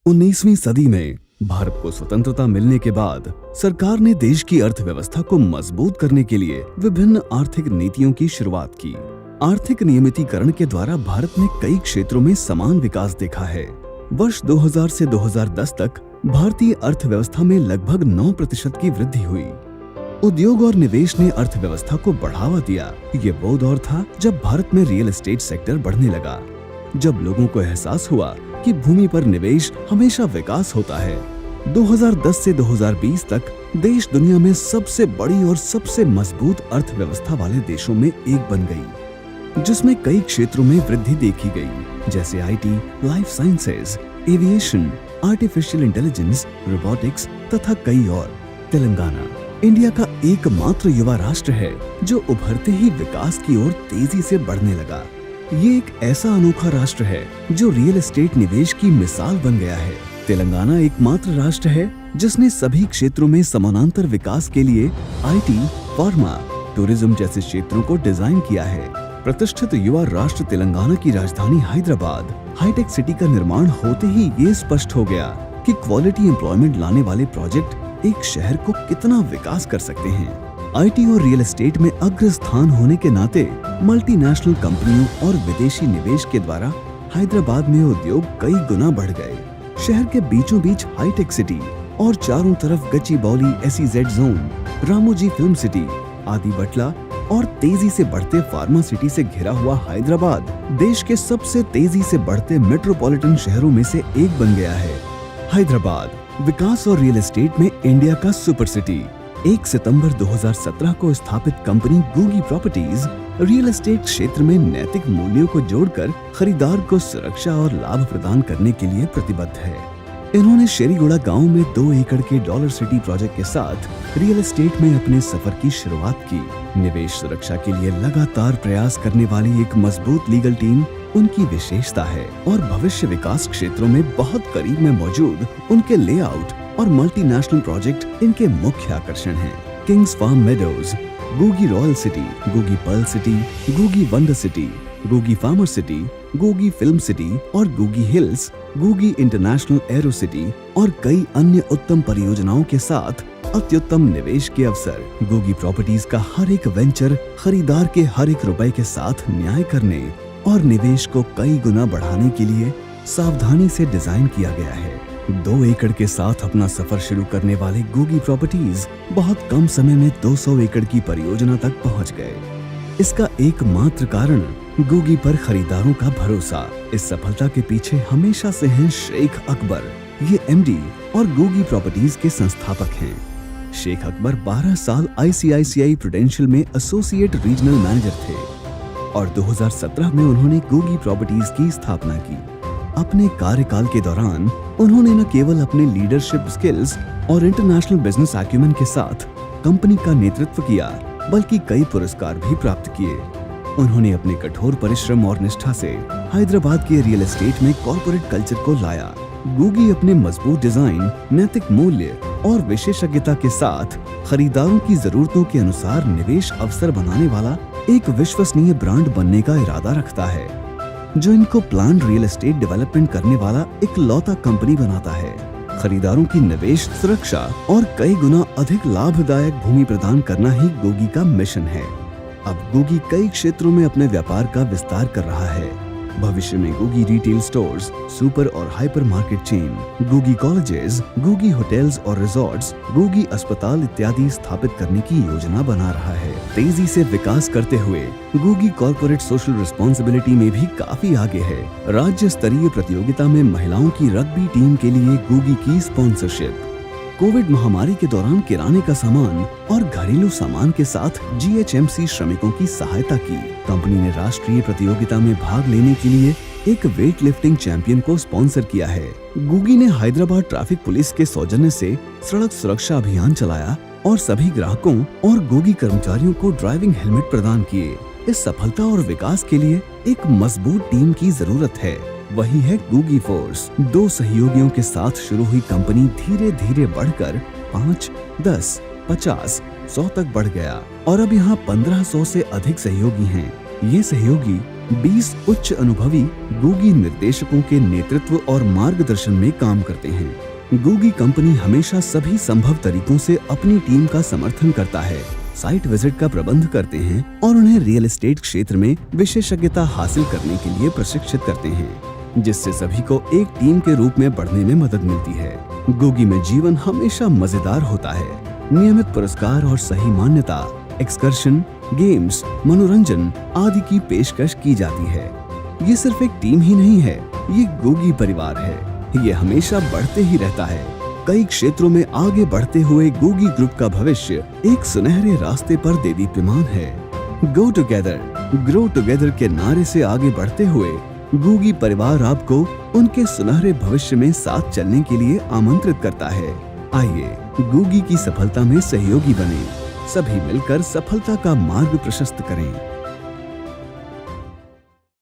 19वीं सदी में भारत को स्वतंत्रता मिलने के बाद सरकार ने देश की अर्थव्यवस्था को मजबूत करने के लिए विभिन्न आर्थिक नीतियों की शुरुआत की। आर्थिक नियमितीकरण के द्वारा भारत ने कई क्षेत्रों में समान विकास देखा है। वर्ष 2000 से 2010 तक भारतीय अर्थव्यवस्था में लगभग 9% की वृद्धि हुई। उद्योग और निवेश ने अर्थव्यवस्था को बढ़ावा दिया। ये वो दौर था जब भारत में रियल एस्टेट सेक्टर बढ़ने लगा, जब लोगों को एहसास हुआ कि भूमि पर निवेश हमेशा विकास होता है। 2010 से 2020 तक देश दुनिया में सबसे बड़ी और सबसे मजबूत अर्थव्यवस्था वाले देशों में एक बन गई, जिसमें कई क्षेत्रों में वृद्धि देखी गई, जैसे IT, life sciences, aviation, artificial intelligence, robotics तथा कई और। तेलंगाना इंडिया का एकमात्र युवा राष्ट्र है जो उभरते ही विकास की ओर तेजी से बढ़ने लगा। ये एक ऐसा अनोखा राष्ट्र है जो रियल एस्टेट निवेश की मिसाल बन गया है। तेलंगाना एकमात्र राष्ट्र है जिसने सभी क्षेत्रों में समानांतर विकास के लिए आईटी, फार्मा, टूरिज्म जैसे क्षेत्रों को डिजाइन किया है। प्रतिष्ठित युवा राष्ट्र तेलंगाना की राजधानी हैदराबाद हाईटेक सिटी का निर्माण होते ही ये स्पष्ट हो गया कि क्वालिटी एम्प्लॉयमेंट लाने वाले प्रोजेक्ट एक शहर को कितना विकास कर सकते हैं। आईटी और रियल एस्टेट में अग्रस्थान होने के नाते मल्टीनेशनल कंपनियों और विदेशी निवेश के द्वारा हैदराबाद में उद्योग कई गुना बढ़ गए। शहर के बीचों बीच हाईटेक सिटी और चारों तरफ Gachibowli SEZ zone, Ramoji film city, Adibatla और तेजी से बढ़ते फार्मा सिटी से घिरा हुआ हैदराबाद देश के सबसे तेजी से बढ़ते मेट्रोपॉलिटन शहरों में से एक बन गया है। हैदराबाद विकास और रियल एस्टेट में इंडिया का सुपर सिटी। 1 सितंबर 2017 को स्थापित कंपनी गूगी प्रॉपर्टीज रियल एस्टेट क्षेत्र में नैतिक मूल्यों को जोड़कर खरीदार को सुरक्षा और लाभ प्रदान करने के लिए प्रतिबद्ध है। इन्होंने शेरीगुड़ा गांव में 2 एकड़ के डॉलर सिटी प्रोजेक्ट के साथ रियल एस्टेट में अपने सफर की शुरुआत की। निवेश सुरक्षा के लिए लगातार प्रयास करने वाली एक मजबूत लीगल टीम उनकी विशेषता है और भविष्य विकास क्षेत्रों में बहुत करीब में मौजूद उनके लेआउट और मल्टीनेशनल प्रोजेक्ट इनके मुख्य आकर्षण हैं। King's Farm Meadows, Googee Royal City, Googee Pearl City, Googee Wonder City, Googee Farmer City, Googee Film City और Googee Hills, Googee International Aero City और कई अन्य उत्तम परियोजनाओं के साथ अत्युत्तम निवेश के अवसर। गूगी प्रॉपर्टीज का हर एक वेंचर खरीदार के हर एक रुपए के साथ न्याय करने और निवेश को कई गुना बढ़ाने के लिए सावधानी से डिजाइन किया गया है। 2 एकड़ के साथ अपना सफर शुरू करने वाले गूगी प्रॉपर्टीज बहुत कम समय में 200 एकड़ की परियोजना तक पहुंच गए। इसका एकमात्र कारण गूगी पर खरीदारों का भरोसा। इस सफलता के पीछे हमेशा से हैं शेख अकबर। ये एमडी और गूगी प्रॉपर्टीज के संस्थापक हैं। शेख अकबर 12 साल आईसीआईसीआई प्रूडेंशियल में एसोसिएट रीजनल मैनेजर थे और 2017 में उन्होंने गूगी प्रॉपर्टीज की स्थापना की। अपने कार्यकाल के दौरान उन्होंने न केवल अपने लीडरशिप स्किल्स और इंटरनेशनल बिजनेस एक्यूमेन के साथ कंपनी का नेतृत्व किया, बल्कि कई पुरस्कार भी प्राप्त किए। उन्होंने अपने कठोर परिश्रम और निष्ठा से हैदराबाद के रियल एस्टेट में कॉर्पोरेट कल्चर को लाया। गूगी अपने मजबूत डिजाइन, नैतिक मूल्य और विशेषज्ञता के साथ खरीदारों की जरूरतों के अनुसार निवेश अवसर बनाने वाला एक विश्वसनीय ब्रांड बनने का इरादा रखता है, जो इनको प्लान रियल एस्टेट डेवलपमेंट करने वाला एक लौता कंपनी बनाता है। खरीदारों की निवेश सुरक्षा और कई गुना अधिक लाभदायक भूमि प्रदान करना ही गूगी का मिशन है। अब गूगी कई क्षेत्रों में अपने व्यापार का विस्तार कर रहा है। भविष्य में गूगी रिटेल स्टोर्स, सुपर और hyper market chain, Googee colleges, Googee hotels और रिजॉर्ट्स, गूगी अस्पताल इत्यादि स्थापित करने की योजना बना रहा है। तेजी से विकास करते हुए गूगी कॉर्पोरेट सोशल रिस्पॉन्सिबिलिटी में भी काफी आगे है। राज्य स्तरीय प्रतियोगिता में महिलाओं की रग्बी टीम के लिए गूगी की स्पॉन्सरशिप। कोविड महामारी के दौरान किराने का सामान और घरेलू सामान के साथ जीएचएमसी श्रमिकों की सहायता की। कंपनी ने राष्ट्रीय प्रतियोगिता में भाग लेने के लिए एक वेट लिफ्टिंग चैंपियन को स्पॉन्सर किया है। गूगी ने हैदराबाद ट्रैफिक पुलिस के सौजन्य से सड़क सुरक्षा अभियान चलाया और सभी ग्राहकों और गूगी कर्मचारियों को ड्राइविंग हेलमेट प्रदान किए। इस सफलता और विकास के लिए एक मजबूत टीम की जरूरत है। वही है गूगी फोर्स। 2 सहयोगियों के साथ शुरू हुई कंपनी धीरे धीरे बढ़कर 5, 10, 50, 100 तक बढ़ गया और अब यहाँ 1500 से अधिक सहयोगी हैं। ये सहयोगी 20 उच्च अनुभवी गूगी निर्देशकों के नेतृत्व और मार्गदर्शन में काम करते हैं। गूगी कंपनी हमेशा सभी संभव तरीकों से अपनी टीम का समर्थन करता है, साइट विजिट का प्रबंध करते हैं और उन्हें रियल एस्टेट क्षेत्र में विशेषज्ञता हासिल करने के लिए प्रशिक्षित करते हैं, जिससे सभी को एक टीम के रूप में बढ़ने में मदद मिलती है। गूगी में जीवन हमेशा मजेदार होता है। नियमित पुरस्कार और सही मान्यता, एक्सकर्शन, गेम्स, मनोरंजन आदि की पेशकश की जाती है। ये सिर्फ एक टीम ही नहीं है, ये गूगी परिवार है। ये हमेशा बढ़ते ही रहता है। कई क्षेत्रों में आगे बढ़ते हुए गूगी ग्रुप का भविष्य एक सुनहरे रास्ते पर देदीप्यमान है। गो टुगेदर, ग्रो टुगेदर के नारे से आगे बढ़ते हुए गूगी परिवार आपको उनके सुनहरे भविष्य में साथ चलने के लिए आमंत्रित करता है। आइए गूगी की सफलता में सहयोगी बने, सभी मिलकर सफलता का मार्ग प्रशस्त करें।